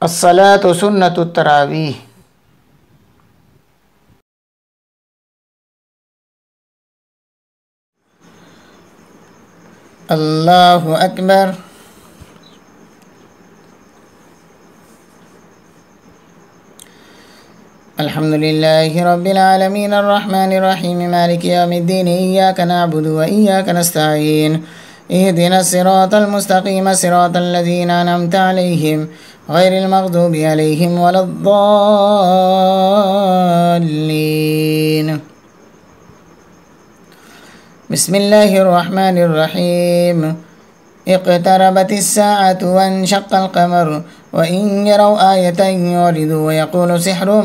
الصلاة سنة التراويح. الله أكبر. الحمد لله رب العالمين الرحمن الرحيم مالك يوم الدين إياك نعبد وإياك نستعين اهدنا الصراط المستقيم صراط الذين أنعمت عليهم غير المغضوب عليهم ولا الضالين. بسم الله الرحمن الرحيم. اقتربت الساعة وانشق القمر وإن يروا آية يعرضوا ويقولوا سحر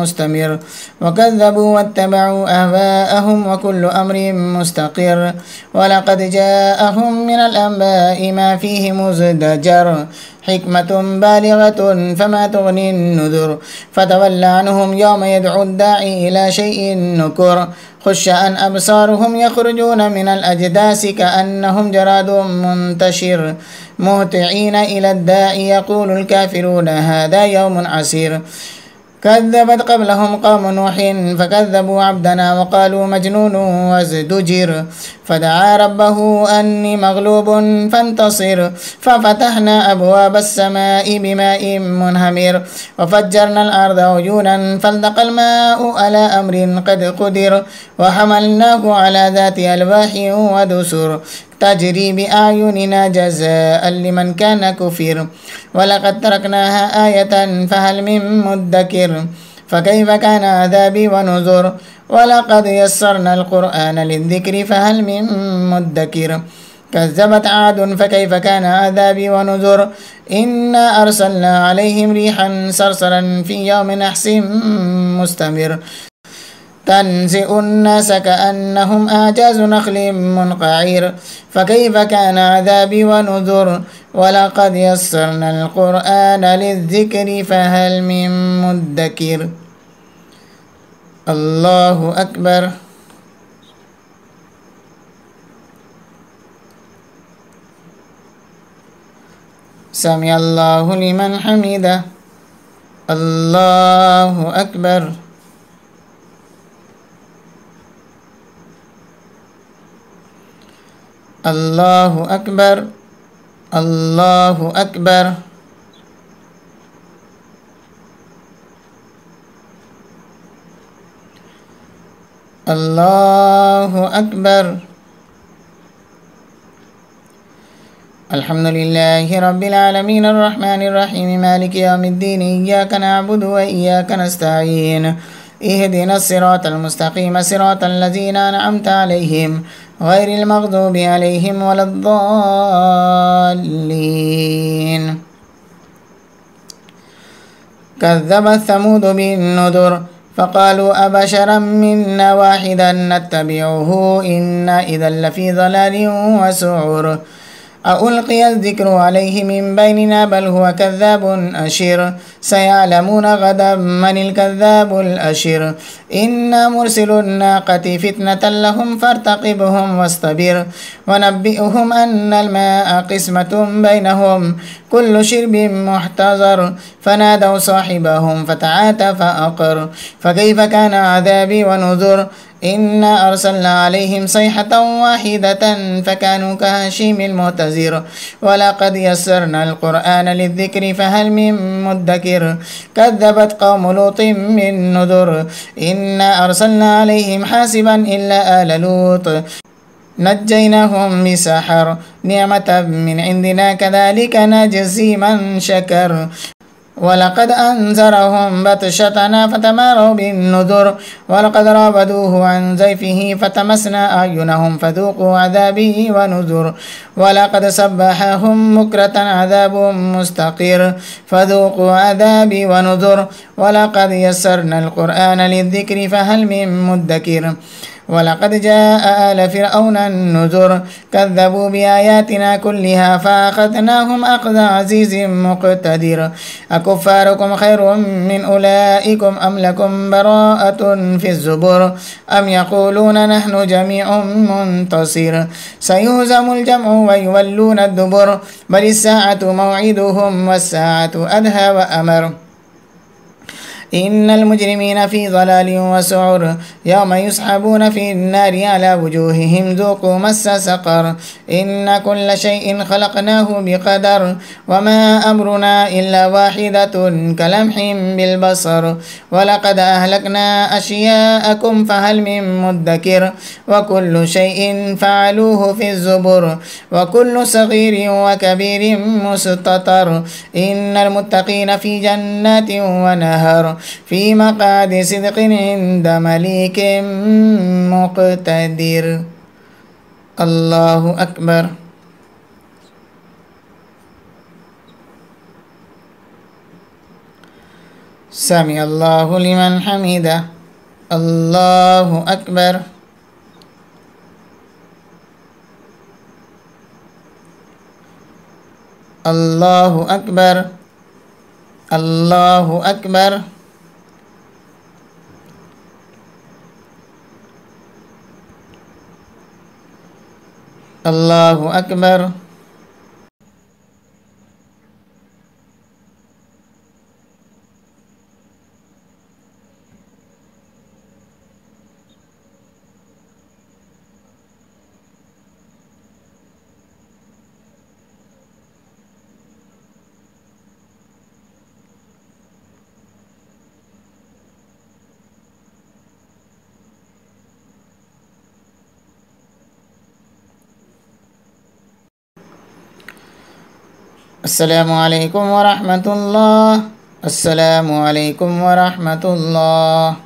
مستمر وكذبوا واتبعوا أهواءهم وكل أمر مستقر ولقد جاءهم من الأنباء ما فيه مزدجر حكمة بالغة فما تغني النذر فتول عنهم يوم يدعو الداعي إلى شيء نكر خش عن أبصارهم يخرجون من الأجداث كأنهم جراد منتشر مهطعين إلى الداعي يقول الكافرون هذا يوم عسير كذبت قبلهم قوم نوح فكذبوا عبدنا وقالوا مجنون وازدجر فدعا ربه أني مغلوب فانتصر ففتحنا أبواب السماء بماء منهمر وفجرنا الأرض عيونا فالتقى الماء على أمر قد قدر وحملناه على ذات ألواح ودسر تجري بأعيننا جزاء لمن كان كفر ولقد تركناها آية فهل من مدكر فكيف كان عذابي ونذر ولقد يسرنا القرآن للذكر فهل من مدكر كذبت عاد فكيف كان عذابي ونذر إنا أرسلنا عليهم ريحا صرصرا في يوم نحس مستمر تنزئ الناس كأنهم أعجاز نخل منقعر فكيف كان عذابي ونذر ولقد يسرنا القرآن للذكر فهل من مدكر. الله أكبر. سمع الله لمن حمده. الله أكبر. الله أكبر. الله أكبر. الله أكبر. الحمد لله رب العالمين الرحمن الرحيم مالك يوم الدين إياك نعبد وإياك نستعين اهدنا الصراط المستقيم صراط الذين أنعمت عليهم غير المغضوب عليهم ولا الضالين. كذبت ثمود بالنذر فقالوا أبشرا منا واحدا نتبعه إنا إذا لفي ضلال وسعر ألقي الذكر عليه من بيننا بل هو كذاب أشر سيعلمون غدا من الكذاب الأشر إنا مرسل الناقة فتنة لهم فارتقبهم واصطبر ونبئهم أن الماء قسمة بينهم كل شرب محتضر فنادوا صاحبهم فتعاتى فأقر فكيف كان عذابي ونذر إنا أرسلنا عليهم صيحة واحدة فكانوا كهشيم المعتذر ولقد يسرنا القرآن للذكر فهل من مدكر كذبت قوم لوط من نذر إنا أرسلنا عليهم حاسبا إلا آل لوط نجيناهم بسحر نعمة من عندنا كذلك نجزي من شكر ولقد أنذرهم بطشتنا فتماروا بالنذر ولقد رابدوه عن زيفه فتمسنا أعينهم فذوقوا عذابي ونذر ولقد سبحهم بكرة عذاب مستقر فذوقوا عذابي ونذر ولقد يسرنا القرآن للذكر فهل من مدكر ولقد جاء آل فرعون النذر كذبوا بآياتنا كلها فأخذناهم أخذ عزيز مقتدر أكفاركم خير من أولئكم أم لكم براءة في الزبر أم يقولون نحن جميع منتصر سيهزم الجمع ويولون الدبر بل الساعة موعدهم والساعة أدهى وأمر إن المجرمين في ضلال وسعر يوم يسحبون في النار على وجوههم ذوقوا مس سقر إن كل شيء خلقناه بقدر وما أمرنا إلا واحدة كلمح بالبصر ولقد أهلكنا أشياءكم فهل من مدكر وكل شيء فعلوه في الزبر وكل صغير وكبير مستطر إن المتقين في جنات ونهر في مقعد صدق عند مليك مقتدر. الله أكبر. سمع الله لمن حمده. الله أكبر. الله أكبر. الله أكبر. الله أكبر. السلام عليكم ورحمة الله. السلام عليكم ورحمة الله.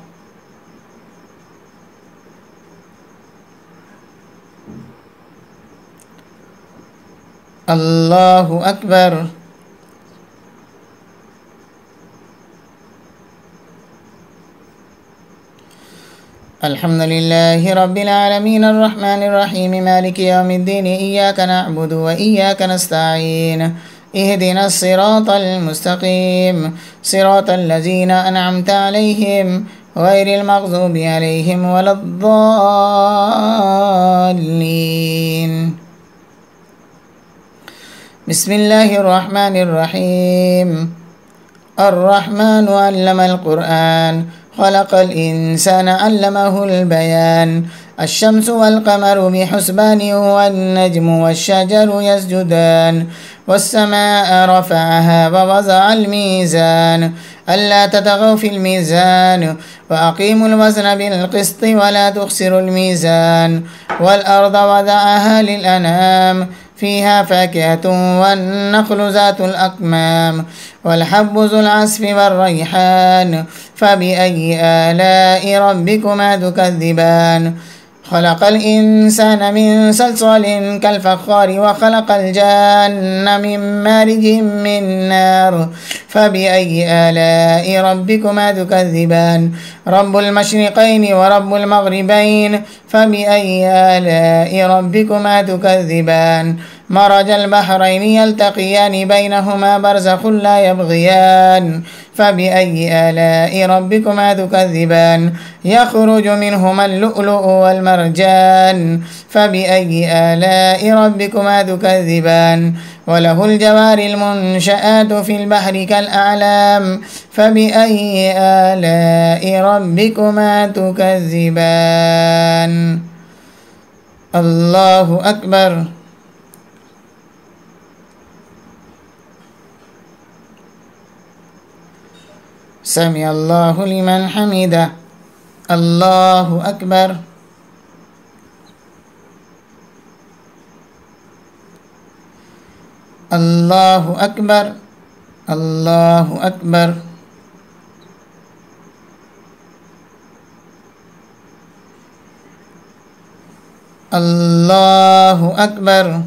الله أكبر. الحمد لله رب العالمين الرحمن الرحيم مالك يوم الدين إياك نعبد وإياك نستعين اهدنا الصراط المستقيم صراط الذين أنعمت عليهم غير المغضوب عليهم ولا الضالين. بسم الله الرحمن الرحيم. الرحمن علم القرآن خلق الإنسان علمه البيان الشمس والقمر بحسبان والنجم والشجر يسجدان والسماء رفعها ووضع الميزان ألا تطغوا في الميزان وأقيموا الوزن بالقسط ولا تخسروا الميزان والأرض وضعها للأنام فيها فاكهة والنخل ذات الأكمام والحب ذو العصف والريحان فبأي آلاء ربكما تكذبان خلق الإنسان من صلصال كالفخار وخلق الجان من مارج من نار فبأي آلاء ربكما تكذبان رب المشرقين ورب المغربين فبأي آلاء ربكما تكذبان مرج البحرين يلتقيان بينهما برزخ لا يبغيان فبأي آلاء ربكما تكذبان يخرج منهما اللؤلؤ والمرجان فبأي آلاء ربكما تكذبان وله الجوار المنشآت في البحر كالأعلام فبأي آلاء ربكما تكذبان. الله أكبر. سمع الله لمن حمده. الله أكبر. الله أكبر. الله أكبر. الله أكبر.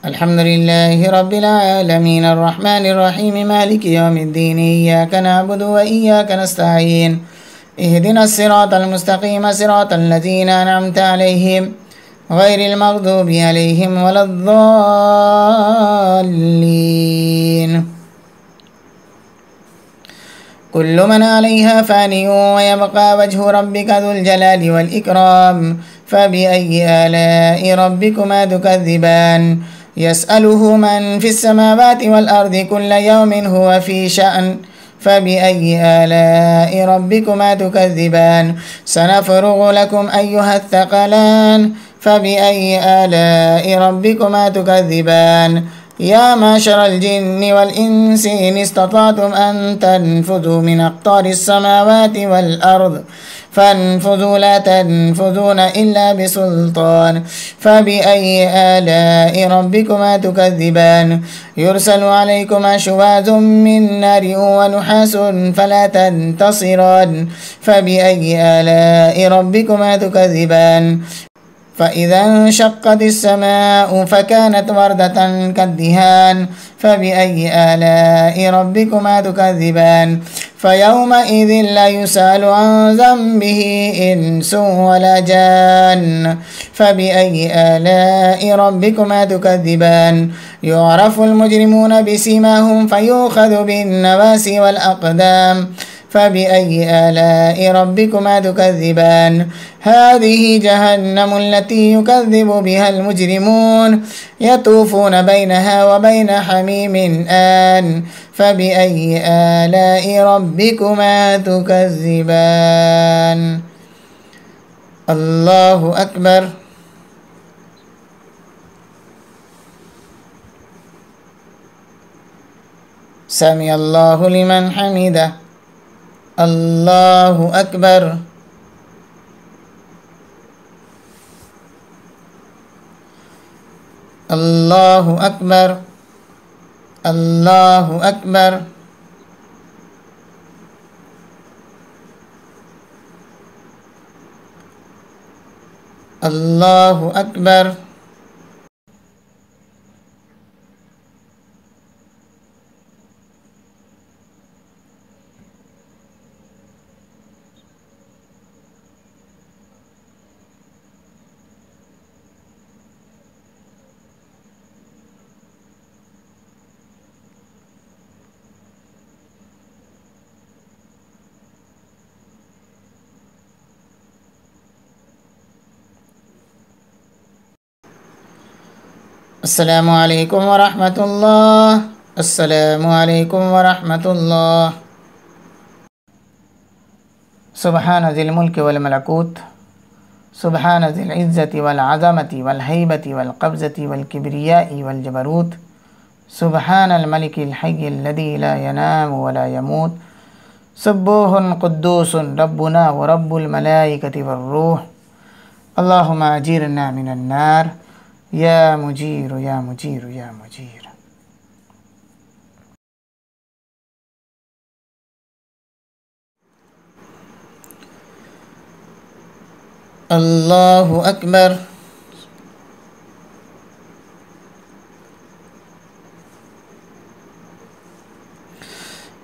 الحمد لله رب العالمين الرحمن الرحيم مالك يوم الدين إياك نعبد وإياك نستعين اهدنا الصراط المستقيم صراط الذين أنعمت عليهم غير المغضوب عليهم ولا الضالين. كل من عليها فان ويبقى وجه ربك ذو الجلال والإكرام. فبأي آلاء ربكما تكذبان؟ يسأله من في السماوات والأرض كل يوم هو في شأن. فبأي آلاء ربكما تكذبان؟ سنفرغ لكم أيها الثقلان. فبأي آلاء ربكما تكذبان؟ يا معشر الجن والإنس إن استطعتم أن تنفذوا من أقطار السماوات والأرض فانفذوا لا تنفذون إلا بسلطان. فبأي آلاء ربكما تكذبان؟ يرسل عليكما شواذ من نار ونحاس فلا تنتصران. فبأي آلاء ربكما تكذبان؟ فإذا انشقت السماء فكانت وردة كالدهان. فبأي آلاء ربكما تكذبان؟ فيومئذ لا يسأل عن ذنبه إنس ولا جان. فبأي آلاء ربكما تكذبان؟ يعرف المجرمون بسيماهم فيؤخذ بالنواسي والأقدام. فبأي آلاء ربكما تكذبان؟ هذه جهنم التي يكذب بها المجرمون يطوفون بينها وبين حميم آن. فبأي آلاء ربكما تكذبان؟ الله أكبر. سمع الله لمن حمده. الله أكبر. الله أكبر. الله أكبر. الله أكبر. السلام عليكم ورحمة الله. السلام عليكم ورحمة الله. سبحان ذي الملك والملكوت. سبحان ذي العزة والعظمة والهيبة والقبضة والكبرياء والجبروت. سبحان الملك الحي الذي لا ينام ولا يموت. سبوح قدوس ربنا ورب الملائكة والروح. اللهم أجيرنا من النار يا مجير يا مجير يا مجير. الله أكبر.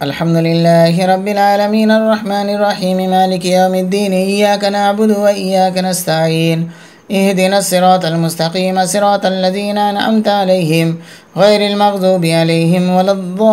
الحمد لله رب العالمين الرحمن الرحيم مالك يوم الدين إياك نعبد وإياك نستعين اهدنا الصراط المستقيم صراط الذين أنعمت عليهم غير المغضوب عليهم ولا الضالين.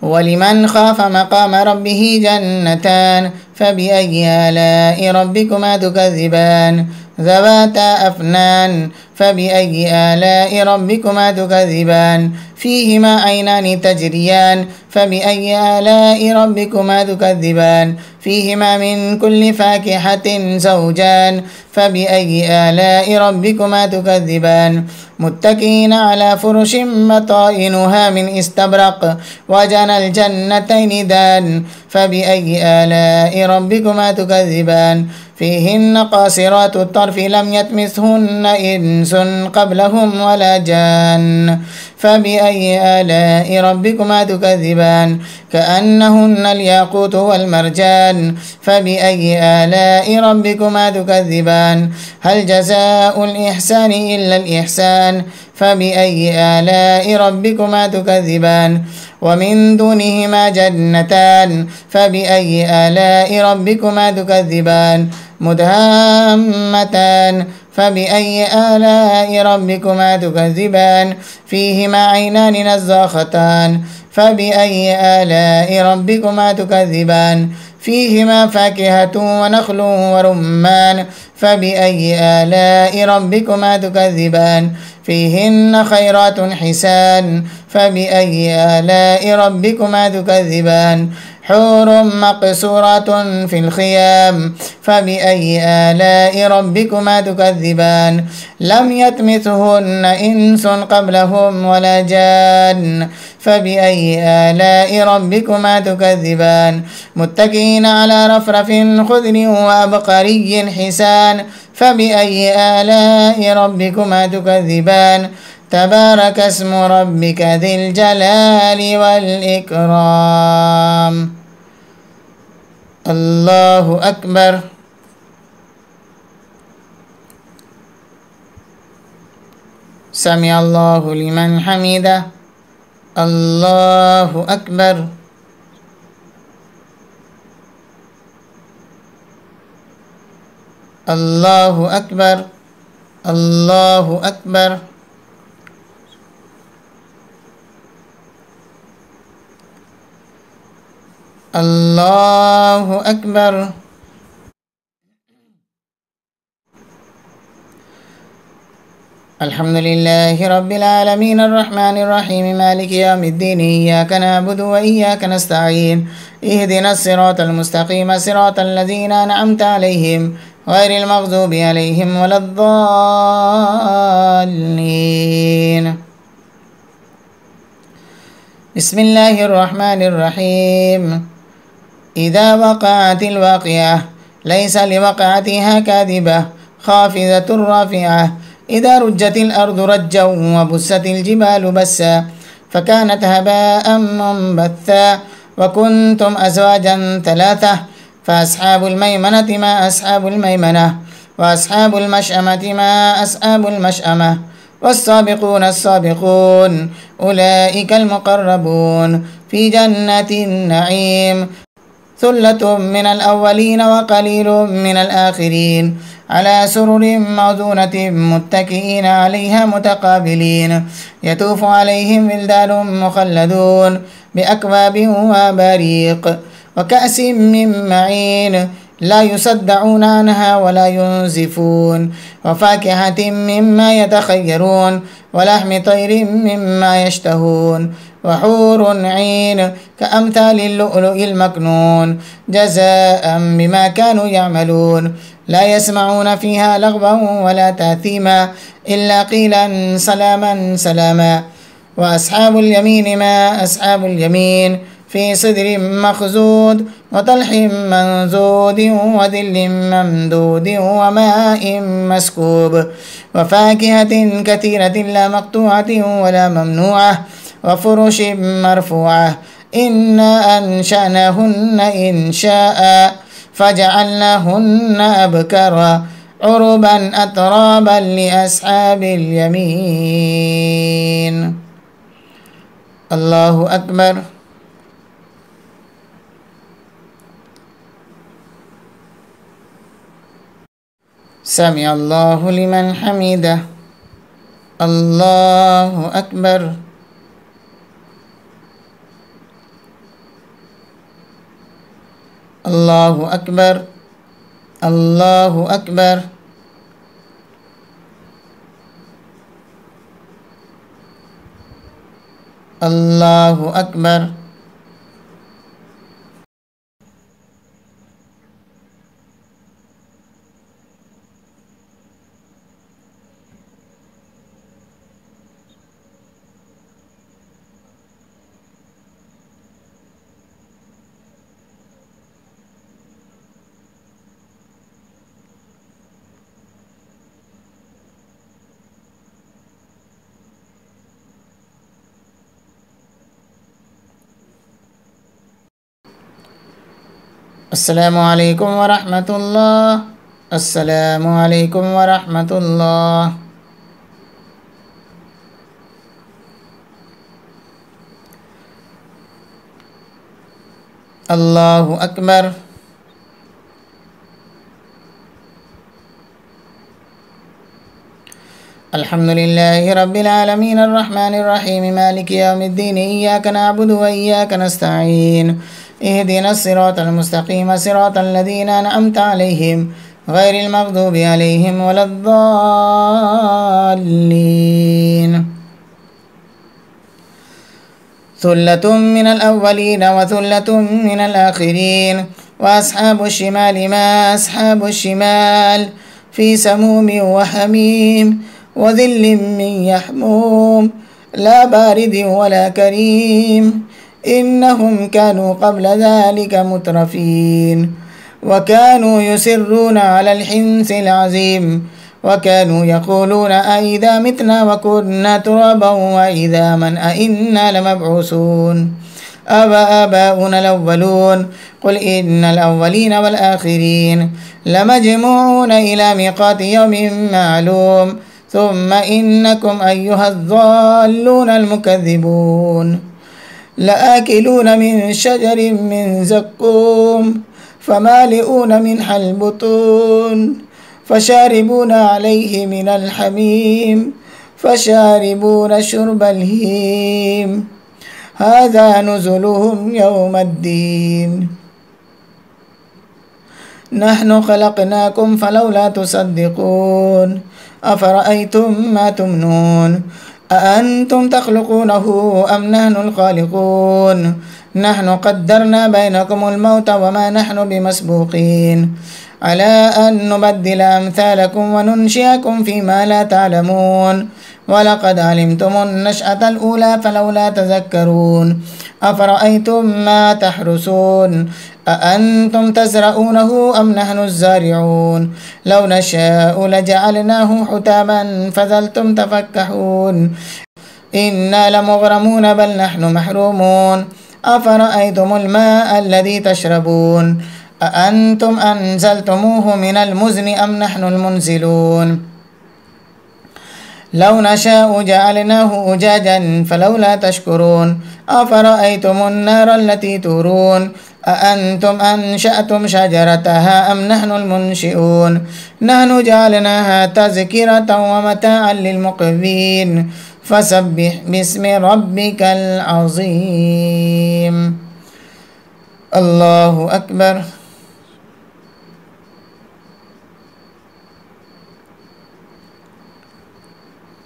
ولمن خاف مقام ربه جنتان. فبأي آلاء ربكما تكذبان؟ ذواتا أفنان. فبأي آلاء ربكما تكذبان؟ فيهما عينان تجريان. فبأي آلاء ربكما تكذبان؟ فيهما من كل فاكهة زوجان. فبأي آلاء ربكما تكذبان؟ متكئين على فرش مطائنها من استبرق وجنى الجنتين دان. فبأي آلاء ربكما تكذبان؟ فيهن قاصرات الطرف لم يطمثهن إنس قبلهم ولا جان فبأي آلاء ربكما تكذبان كأنهن الياقوت والمرجان فبأي آلاء ربكما تكذبان هل جزاء الإحسان إلا الإحسان فبأي آلاء ربكما تكذبان ومن دونهما جنتان فبأي آلاء ربكما تكذبان مدهامتان فبأي آلاء ربكما تكذبان فيهما عينان نضاختان فبأي آلاء ربكما تكذبان فيهما فاكهة ونخل ورمان فبأي آلاء ربكما تكذبان فيهن خيرات حسان فبأي آلاء ربكما تكذبان حور مقصورات في الخيام فبأي آلاء ربكما تكذبان لم يطمثهن إنس قبلهم ولا جان فبأي آلاء ربكما تكذبان متكئين على رفرف خضر وعبقري حسان فبأي آلاء ربكما تكذبان تبارك اسم ربك ذي الجلال والإكرام الله أكبر سمع الله لمن حمده الله أكبر الله أكبر الله أكبر الله أكبر الحمد لله رب العالمين الرحمن الرحيم مالك يوم الدين إياك نعبد وإياك نستعين اهدنا الصراط المستقيم صراط الذين أنعمت عليهم غير المغضوب عليهم ولا الضالين بسم الله الرحمن الرحيم إذا وقعت الواقعة ليس لوقعتها كاذبة خافضة رافعة إذا رجت الأرض رجا وبست الجبال بسا فكانت هباء منبثا وكنتم أزواجا ثلاثة فأصحاب الميمنة ما أصحاب الميمنة وأصحاب المشأمة ما أصحاب المشأمة والسابقون السابقون أولئك المقربون في جنات النعيم ثلة من الأولين وقليل من الآخرين على سرر موضونة متكئين عليها متقابلين يطوف عليهم ولدان مخلدون بأكواب وأباريق وكأس من معين لا يصدعون عنها ولا ينزفون وفاكهة مما يتخيرون ولحم طير مما يشتهون وحور عين كأمثال اللؤلؤ المكنون جزاء بما كانوا يعملون لا يسمعون فيها لغوا ولا تأثيما إلا قيلا سلاما سلاما وأصحاب اليمين ما أصحاب اليمين في صدر مخزود وطلح منزود وذل ممدود وماء مسكوب وفاكهة كثيرة لا مقطوعة ولا ممنوعة وفرش مرفوعة إنا أنشأناهن إنشاء فجعلناهن أبكارا عربا أترابا لأصحاب اليمين الله أكبر سمع الله لمن حمده الله أكبر الله أكبر الله أكبر الله أكبر السلام عليكم ورحمة الله. السلام عليكم ورحمة الله. الله أكبر. الحمد لله رب العالمين الرحمن الرحيم مالك يوم الدين إياك نعبد وإياك نستعين اهدنا الصراط المستقيم صراط الذين أنعمت عليهم غير المغضوب عليهم ولا الضالين. ثلة من الأولين وثلة من الآخرين. وأصحاب الشمال ما أصحاب الشمال في سموم وحميم وظل من يحموم لا بارد ولا كريم إنهم كانوا قبل ذلك مترفين وكانوا يسرون على الحنث العظيم وكانوا يقولون أئذا متنا وكنا ترابا وإذا من أئنا لمبعوثون آباؤنا الأولون قل إن الأولين والآخرين لمجموعون إلى ميقات يوم معلوم ثم إنكم أيها الضالون المكذبون لآكلون من شجر من زقوم فمالئون منها البطون فشاربون عليه من الحميم فشاربون شرب الهيم هذا نزلهم يوم الدين نحن خلقناكم فلولا تصدقون أفرأيتم ما تمنون أأنتم تخلقونه أم نحن الخالقون نحن قدرنا بينكم الموت وما نحن بمسبوقين على أن نبدل أمثالكم وننشئكم فيما لا تعلمون ولقد علمتم النشأة الأولى فلولا تذكرون أفرأيتم ما تحرسون أأنتم تزرعونه أم نحن الزارعون لو نشاء لجعلناه حتاما فظلتم تفكحون إنا لمغرمون بل نحن محرومون أفرأيتم الماء الذي تشربون أأنتم أنزلتموه من المزن أم نحن المنزلون لو نشاء جعلناه أجاجا فلولا تشكرون أفرأيتم النار التي تورون أأنتم أنشأتم شجرتها أم نحن المنشئون نحن جعلناها تذكرة ومتاعا للمقوين فسبح باسم ربك العظيم. الله أكبر.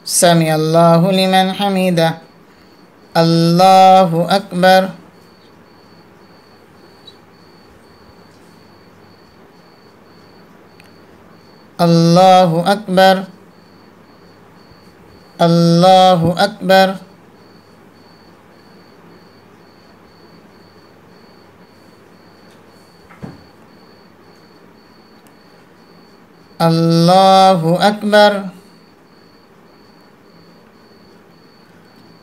سمع الله لمن حمده. الله أكبر. الله أكبر. الله أكبر. الله أكبر.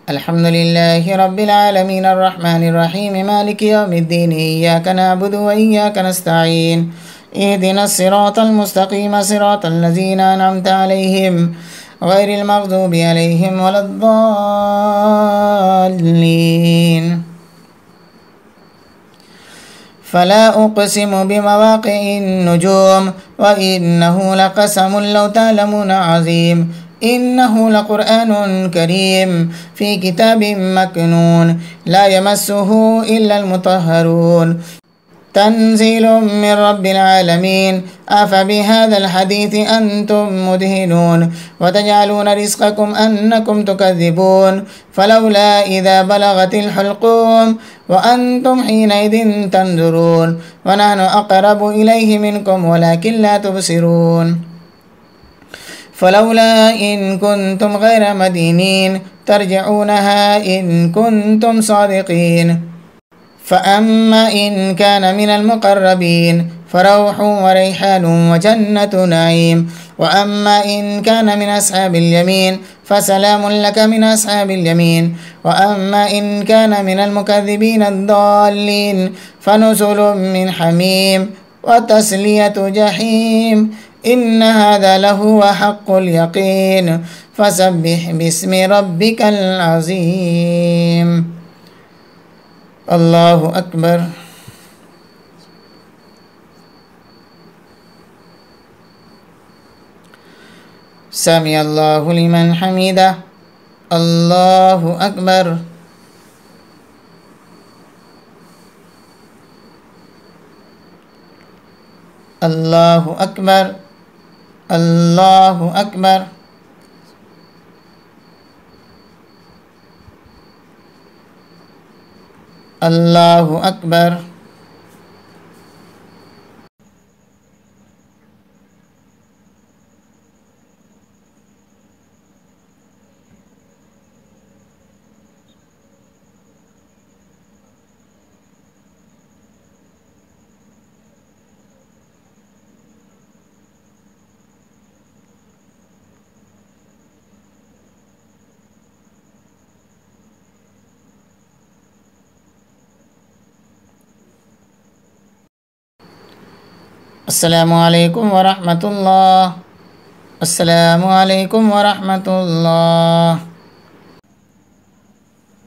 الحمد لله رب العالمين الرحمن الرحيم مالك يوم الدين إياك نعبد وإياك نستعين اهدنا الصراط المستقيم صراط الذين أنعمت عليهم غير المغضوب عليهم ولا الضالين. فلا أقسم بمواقع النجوم وإنه لقسم لو تعلمون عظيم إنه لقرآن كريم في كتاب مكنون لا يمسه إلا المطهرون تنزيل من رب العالمين أفبهذا الحديث أنتم مدهنون وتجعلون رزقكم أنكم تكذبون فلولا إذا بلغت الحلقوم وأنتم حينئذ تنظرون ونحن أقرب إليه منكم ولكن لا تبصرون فلولا إن كنتم غير مدينين ترجعونها إن كنتم صادقين فأما إن كان من المقربين فروح وريحان وجنة نعيم. وأما إن كان من أصحاب اليمين فسلام لك من أصحاب اليمين. وأما إن كان من المكذبين الضالين فنزل من حميم وتسلية جحيم. إن هذا لهو حق اليقين. فسبح باسم ربك العظيم. الله أكبر. سمع الله لمن حمده. الله أكبر. الله أكبر. الله أكبر. الله أكبر. السلام عليكم ورحمة الله. السلام عليكم ورحمة الله.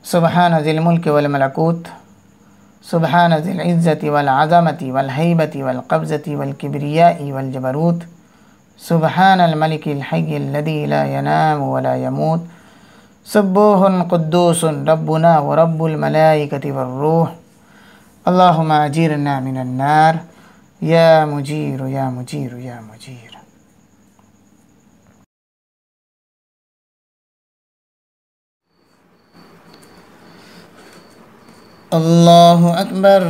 سبحان ذي الملك والملكوت. سبحان ذي العزة والعظمة والهيبة والقبضة والكبرياء والجبروت. سبحان الملك الحي الذي لا ينام ولا يموت. سبوح قدوس ربنا ورب الملائكة والروح. اللهم أجيرنا من النار يا مجير يا مجير يا مجير. الله أكبر.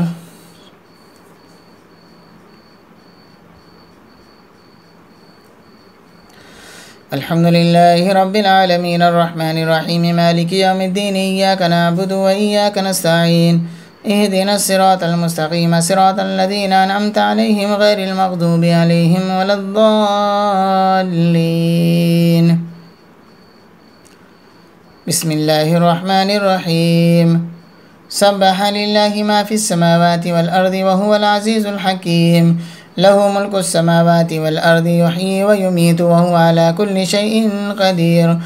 الحمد لله رب العالمين الرحمن الرحيم مالك يوم الدين. إياك نعبد وإياك نستعين. اهدنا الصراط المستقيم صراط الذين أنعمت عليهم غير المغضوب عليهم ولا الضالين. بسم الله الرحمن الرحيم. سبح لله ما في السماوات والأرض وهو العزيز الحكيم. له ملك السماوات والأرض يحيي ويميت وهو على كل شيء قدير.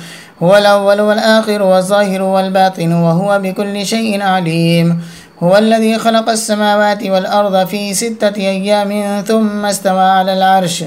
هو الأول والآخر والظاهر والباطن وهو بكل شيء عليم. هو الذي خلق السماوات والأرض في 6 أيام ثم استوى على العرش.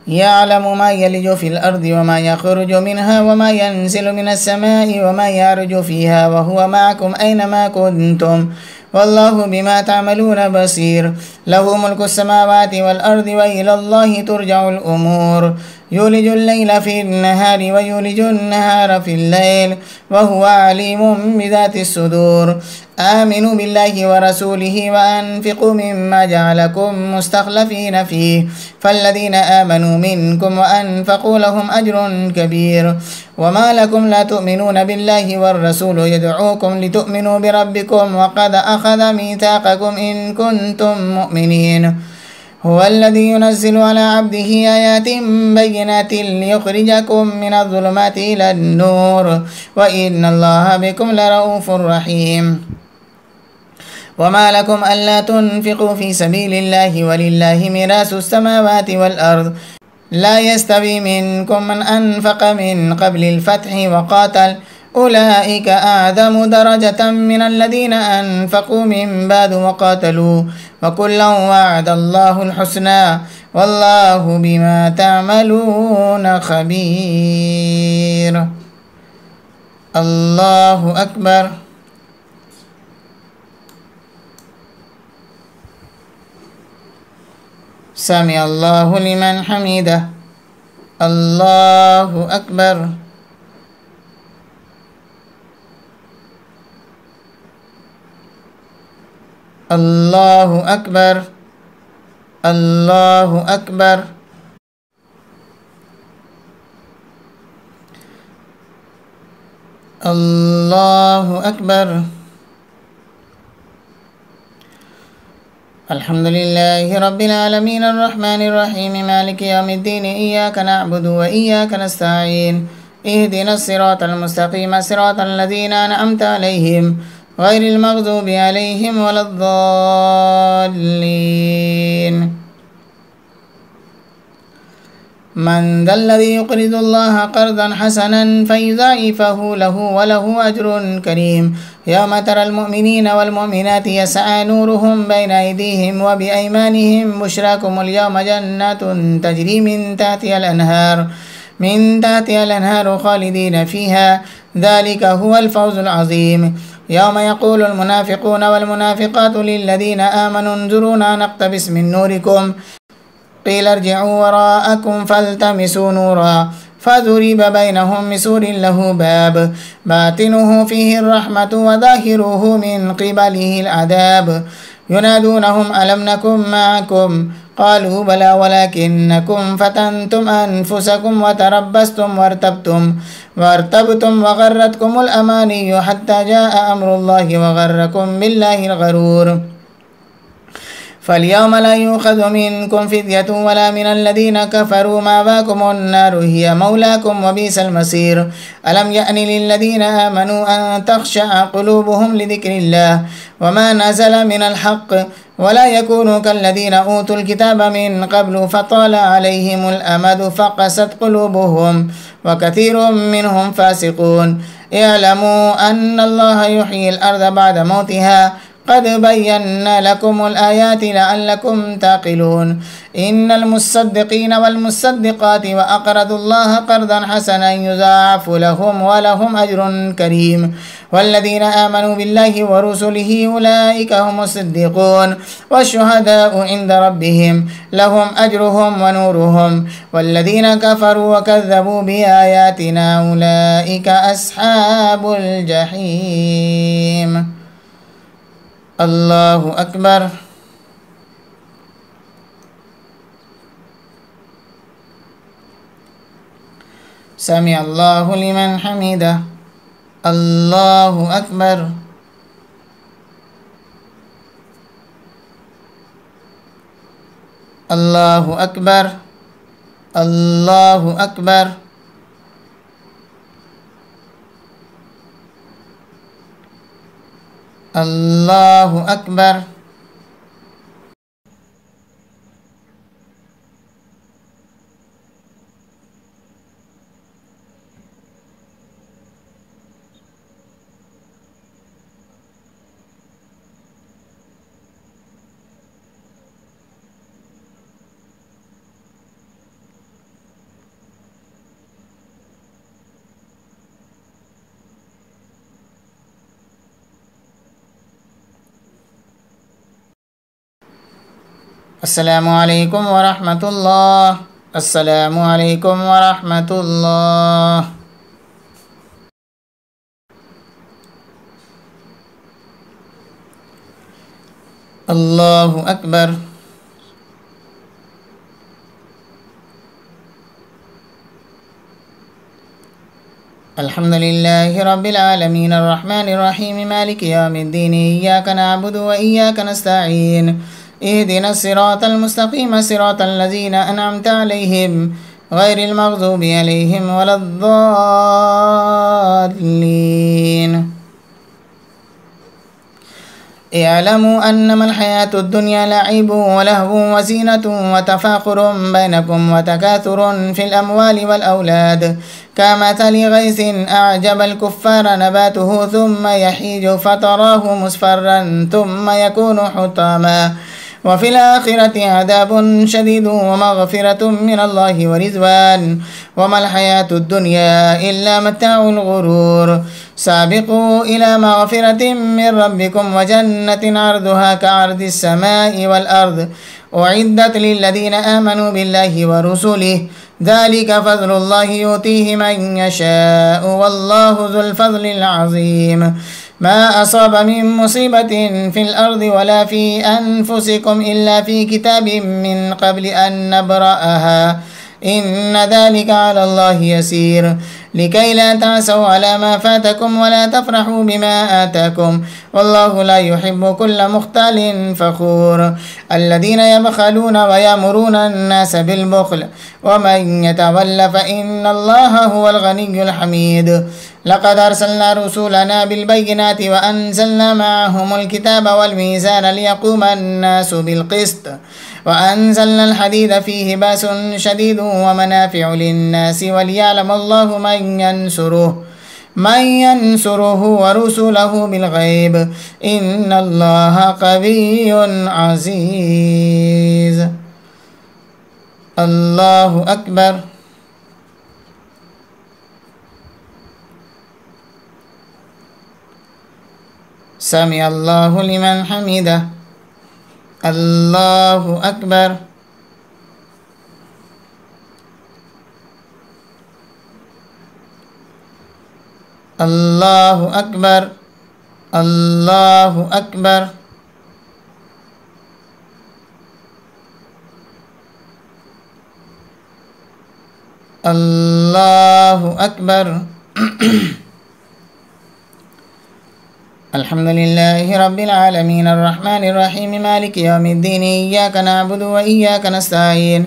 يعلم ما يلج في الأرض وما يخرج منها وما ينزل من السماء وما يعرج فيها وهو معكم أينما كنتم والله بما تعملون بصير. له ملك السماوات والأرض وإلى الله ترجع الأمور. يولج الليل في النهار ويولج النهار في الليل وهو عليم بذات الصدور. آمنوا بالله ورسوله وأنفقوا مما جعلكم مستخلفين فيه فالذين آمنوا منكم وأنفقوا لهم أجر كبير. وما لكم لا تؤمنون بالله والرسول يدعوكم لتؤمنوا بربكم وقد أخذ ميثاقكم إن كنتم مؤمنين. هو الذي ينزل على عبده آيات بينات ليخرجكم من الظلمات إلى النور وإن الله بكم لرؤوف رحيم. وما لكم ألا تنفقوا في سبيل الله ولله ميراث السماوات والأرض لا يستوي منكم من أنفق من قبل الفتح وقاتل أولئك أعظم درجة من الذين أنفقوا من بعد وقاتلوا وكلا وعد الله الحسنى والله بما تعملون خبير. الله أكبر. سمع الله لمن حمده. الله أكبر. الله أكبر. الله أكبر. الله أكبر. الحمد لله رب العالمين الرحمن الرحيم مالك يوم الدين إياك نعبد وإياك نستعين اهدنا الصراط المستقيم صراط الذين أنعمت عليهم غير المغضوب عليهم ولا الضالين. من ذا الذي يقرض الله قرضا حسنا فيضاعفه له وله أجر كريم. يوم ترى المؤمنين والمؤمنات يسعى نورهم بين أيديهم وبأيمانهم بشراكم اليوم جنات تجري من تحتها الأنهار خالدين فيها ذلك هو الفوز العظيم. يوم يقول المنافقون والمنافقات للذين آمنوا انظرونا نقتبس من نوركم قيل ارجعوا وراءكم فالتمسوا نورا فضرب بينهم بسور له باب باطنه فيه الرحمة وظاهره من قبله العذاب ينادونهم ألم نكن معكم قالوا بلى ولكنكم فتنتم أنفسكم وتربستم وارتبتم وغرتكم الأماني حتى جاء أمر الله وغركم بالله الغرور. فاليوم لا يؤخذ منكم فدية ولا من الذين كفروا مأواكم النار هي مولاكم وبئس المصير. ألم يأن للذين آمنوا أن تخشع قلوبهم لذكر الله وما نزل من الحق ولا يكونوا كالذين أوتوا الكتاب من قبل فطال عليهم الأمد فقست قلوبهم وكثير منهم فاسقون. اعلموا أن الله يحيي الأرض بعد موتها قد بينا لكم الآيات لعلكم تعقلون. إن المصدقين والمصدقات وأقرضوا الله قرضا حسنا يضاعف لهم ولهم أجر كريم. والذين آمنوا بالله ورسله أولئك هم الصديقون والشهداء عند ربهم لهم أجرهم ونورهم. والذين كفروا وكذبوا بآياتنا أولئك أصحاب الجحيم. الله أكبر. سمع الله لمن حمده. الله أكبر. الله أكبر. الله أكبر. الله أكبر. السلام عليكم ورحمة الله. السلام عليكم ورحمة الله. الله أكبر. الحمد لله رب العالمين الرحمن الرحيم مالك يوم الدين إياك نعبد وإياك نستعين اهدنا الصراط المستقيم صراط الذين أنعمت عليهم غير المغضوب عليهم ولا الضالين. اعلموا أنما الحياة الدنيا لعب ولهو وزينة وتفاخر بينكم وتكاثر في الأموال والأولاد كمثل غيث أعجب الكفار نباته ثم يحيج فتراه مصفرا ثم يكون حطاما وفي الآخرة عذاب شديد ومغفرة من الله ورضوان وما الحياة الدنيا إلا متاع الغرور. سابقوا إلى مغفرة من ربكم وجنة عرضها كعرض السماء والأرض أعدت للذين آمنوا بالله ورسله ذلك فضل الله يؤتيه من يشاء والله ذو الفضل العظيم. ما أصاب من مصيبة في الأرض ولا في أنفسكم إلا في كتاب من قبل أن نبرأها إن ذلك على الله يسير. لكي لا تعسوا على ما فاتكم ولا تفرحوا بما آتاكم والله لا يحب كل مختال فخور الذين يبخلون ويأمرون الناس بالبخل ومن يتول فإن الله هو الغني الحميد لقد أرسلنا رسولنا بالبينات وأنزلنا معهم الكتاب والميزان ليقوم الناس بالقسط وأنزلنا الحديد فيه بأس شديد ومنافع للناس وليعلم الله من ينصره ورسله بالغيب إن الله قوي عزيز. الله أكبر. سمع الله لمن حمده. الله أكبر. الله أكبر. الله أكبر. الله أكبر. الحمد لله رب العالمين الرحمن الرحيم مالك يوم الدين إياك نعبد وإياك نستعين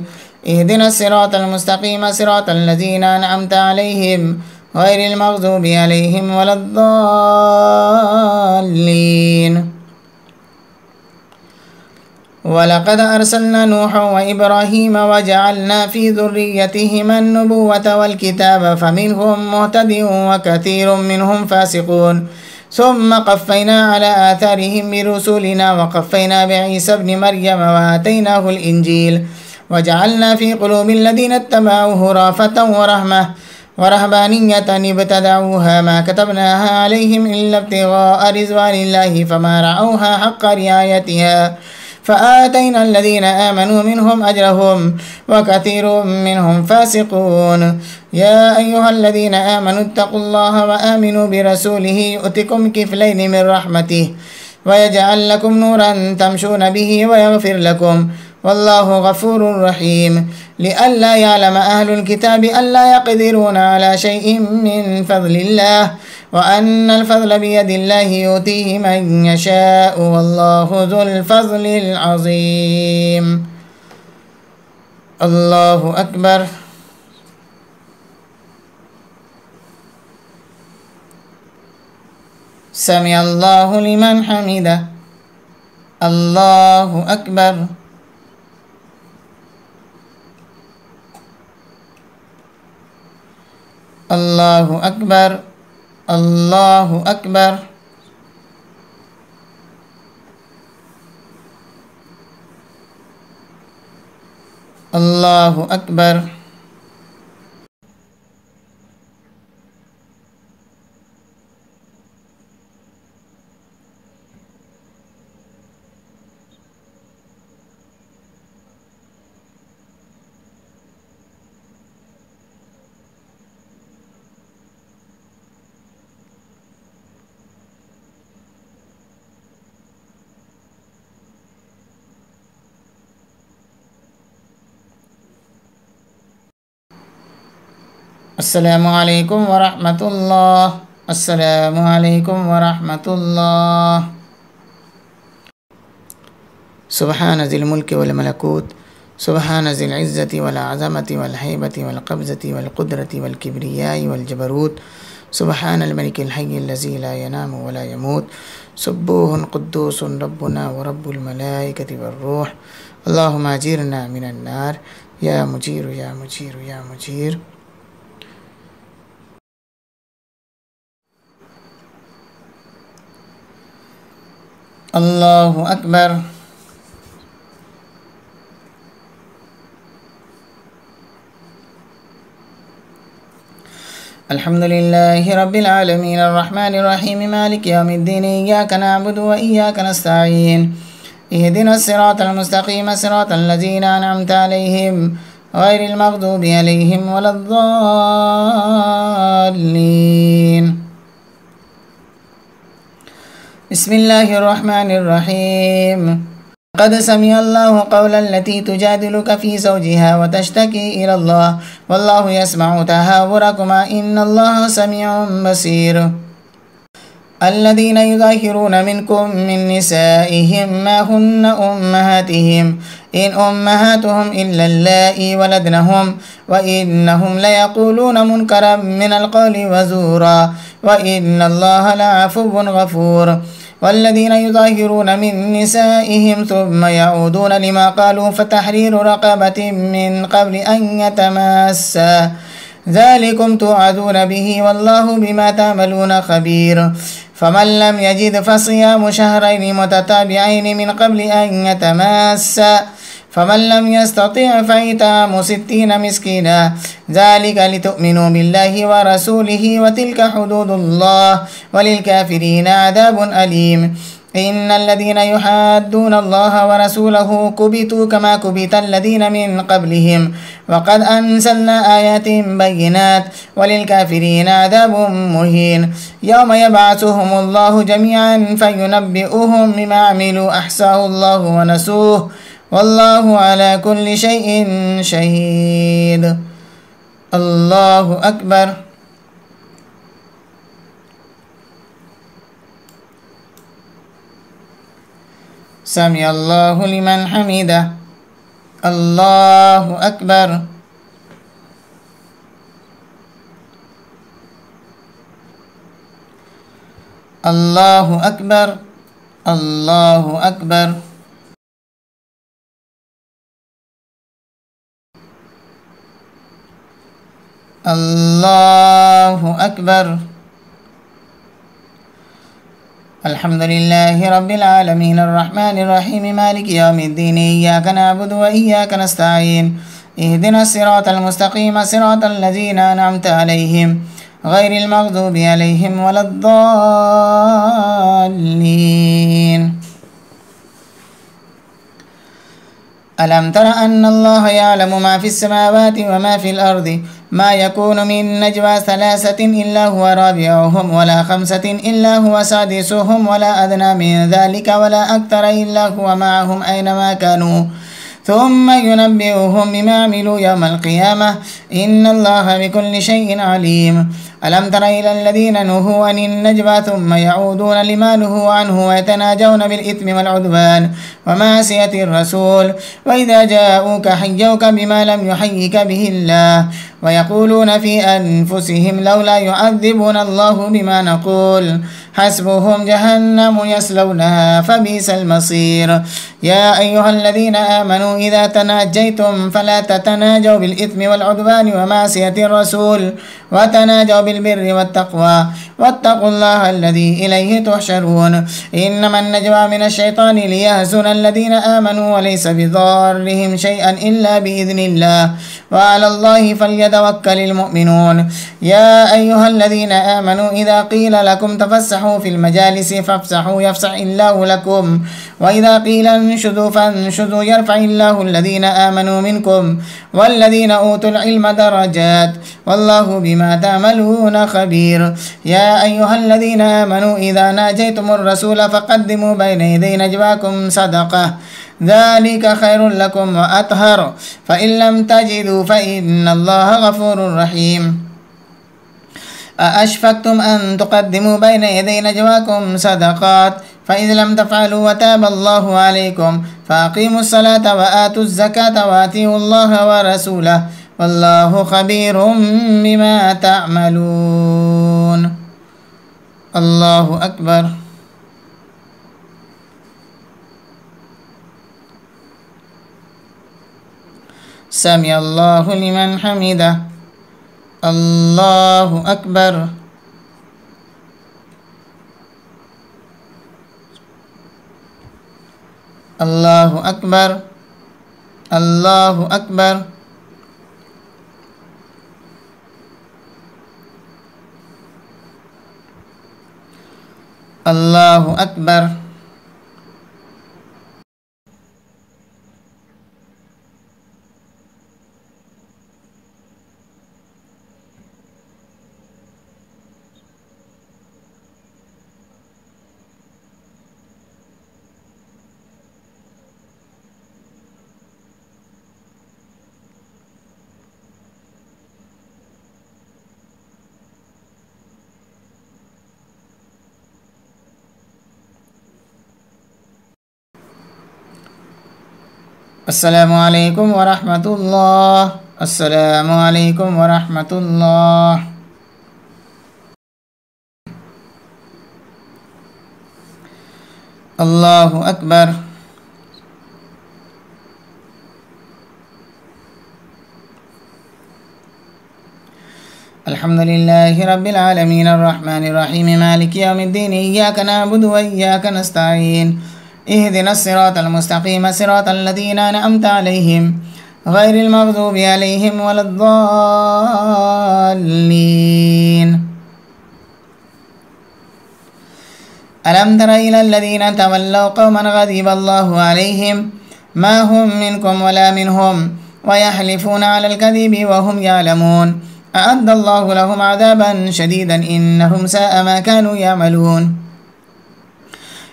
اهدنا الصراط المستقيم صراط الذين أنعمت عليهم غير المغضوب عليهم ولا الضالين. ولقد أرسلنا نوحا وإبراهيم وجعلنا في ذريتهما النبوة والكتاب فمنهم مهتد وكثير منهم فاسقون ثم قفينا على آثارهم برسلنا وقفينا بعيسى ابن مريم وآتيناه الإنجيل وجعلنا في قلوب الذين اتبعوه رأفة ورحمة ورهبانية ابتدعوها ما كتبناها عليهم إلا ابتغاء رضوان الله فما رعوها حق رعايتها فآتينا الذين آمنوا منهم أجرهم وكثير منهم فاسقون. يا أيها الذين آمنوا اتقوا الله وآمنوا برسوله يؤتكم كفلين من رحمته ويجعل لكم نورا تمشون به ويغفر لكم والله غفور رحيم. لئلا يعلم أهل الكتاب ألا يقدرون على شيء من فضل الله وأن الفضل بيد الله يؤتيه من يشاء والله ذو الفضل العظيم. الله أكبر. سمع الله لمن حمده. الله أكبر. الله أكبر. الله أكبر. الله أكبر. السلام عليكم ورحمة الله. السلام عليكم ورحمة الله. سبحان ذي الملك والملكوت سبحان ذي العزة والعظمة والهيبة والقبضة والقدرة والكبرياء والجبروت سبحان الملك الحي الذي لا ينام ولا يموت سبوح قدوس ربنا ورب الملائكة والروح. اللهم أجرنا من النار يا مجير يا مجير يا مجير. الله أكبر. الحمد لله رب العالمين الرحمن الرحيم مالك يوم الدين إياك نعبد وإياك نستعين اهدنا الصراط المستقيم صراط الذين أنعمت عليهم غير المغضوب عليهم ولا الضالين. بسم الله الرحمن الرحيم. قد سمع الله قول التي تجادلك في زوجها وتشتكي إلى الله والله يسمع تهاوركما إن الله سميع بصير. الذين يظاهرون منكم من نسائهم ما هن أمهاتهم إن أمهاتهم إلا اللائي ولدنهم وإنهم ليقولون منكرا من القول وزورا وإن الله لعفو غفور والذين يظاهرون من نسائهم ثم يعودون لما قالوا فتحرير رقبة من قبل أن يتماسا ذلكم توعدون به والله بما تعملون خبير فمن لم يجد فصيام شهرين متتابعين من قبل أن يتماسا فمن لم يستطع فإطعام 60 مسكينا ذلك لتؤمنوا بالله ورسوله وتلك حدود الله وللكافرين عذاب أليم إن الذين يحادون الله ورسوله كبتوا كما كبت الذين من قبلهم وقد أنزلنا آيات بينات وللكافرين عذاب مهين يوم يبعثهم الله جميعا فينبئهم بما عملوا أحصاه الله ونسوه والله على كل شيء شهيد الله أكبر سمع الله لمن حمده الله أكبر الله أكبر الله أكبر الله أكبر الحمد لله رب العالمين الرحمن الرحيم مالك يوم الدين إياك نعبد وإياك نستعين اهدنا الصراط المستقيم صراط الذين أنعمت عليهم غير المغضوب عليهم ولا الضالين ألم تر أن الله يعلم ما في السماوات وما في الأرض ما يكون من نجوى 3 إلا هو رابعهم ولا 5 إلا هو سادسهم ولا أدنى من ذلك ولا أكثر إلا هو معهم أينما كانوا ثم ينبئهم بما عملوا يوم القيامة إن الله بكل شيء عليم ألم تر إلى الذين نهوا عن النجوى ثم يعودون لما نهوا عنه ويتناجون بالإثم والعدوان ومعصية الرسول وإذا جاءوك حيوك بما لم يحيك به الله ويقولون في أنفسهم لولا يعذبنا الله بما نقول حسبهم جهنم يصلونها فبئس المصير يا أيها الذين آمنوا إذا تناجيتم فلا تتناجوا بالإثم والعدوان ومعصية الرسول وتناجوا بالبر والتقوى واتقوا الله الذي إليه تحشرون إنما النجوى من الشيطان ليهزن الذين آمنوا وليس بضارهم شيئا إلا بإذن الله وعلى الله فليتوكل المؤمنون يا أيها الذين آمنوا إذا قيل لكم تفسحوا في المجالس فافسحوا يفسح الله لكم وإذا قيل انشدوا فانشدوا يرفع الله الذين آمنوا منكم والذين أوتوا العلم درجات والله بما تعملون خبير يا أيها الذين آمنوا إذا ناجيتم الرسول فقدموا بين يدي نجواكم صدقة ذلك خير لكم وأطهر فإن لم تجدوا فإن الله غفور رحيم أأشفقتم أن تقدموا بين يدي نجواكم صدقات فإذا لم تفعلوا وتاب الله عليكم فأقيموا الصلاة وآتوا الزكاة وأطيعوا الله ورسوله والله خبير بما تعملون الله أكبر سمع الله لمن حمده الله أكبر الله أكبر الله أكبر الله أكبر السلام عليكم ورحمة الله. السلام عليكم ورحمة الله. الله أكبر. الحمد لله رب العالمين الرحمن الرحيم مالك يوم الدين إياك نعبد وإياك نستعين اهدنا الصراط المستقيم صراط الذين أنعمت عليهم غير المغضوب عليهم ولا الضالين. ألم تر إلى الذين تولوا قوما غضب الله عليهم ما هم منكم ولا منهم ويحلفون على الكذب وهم يعلمون أعد الله لهم عذابا شديدا إنهم ساء ما كانوا يعملون.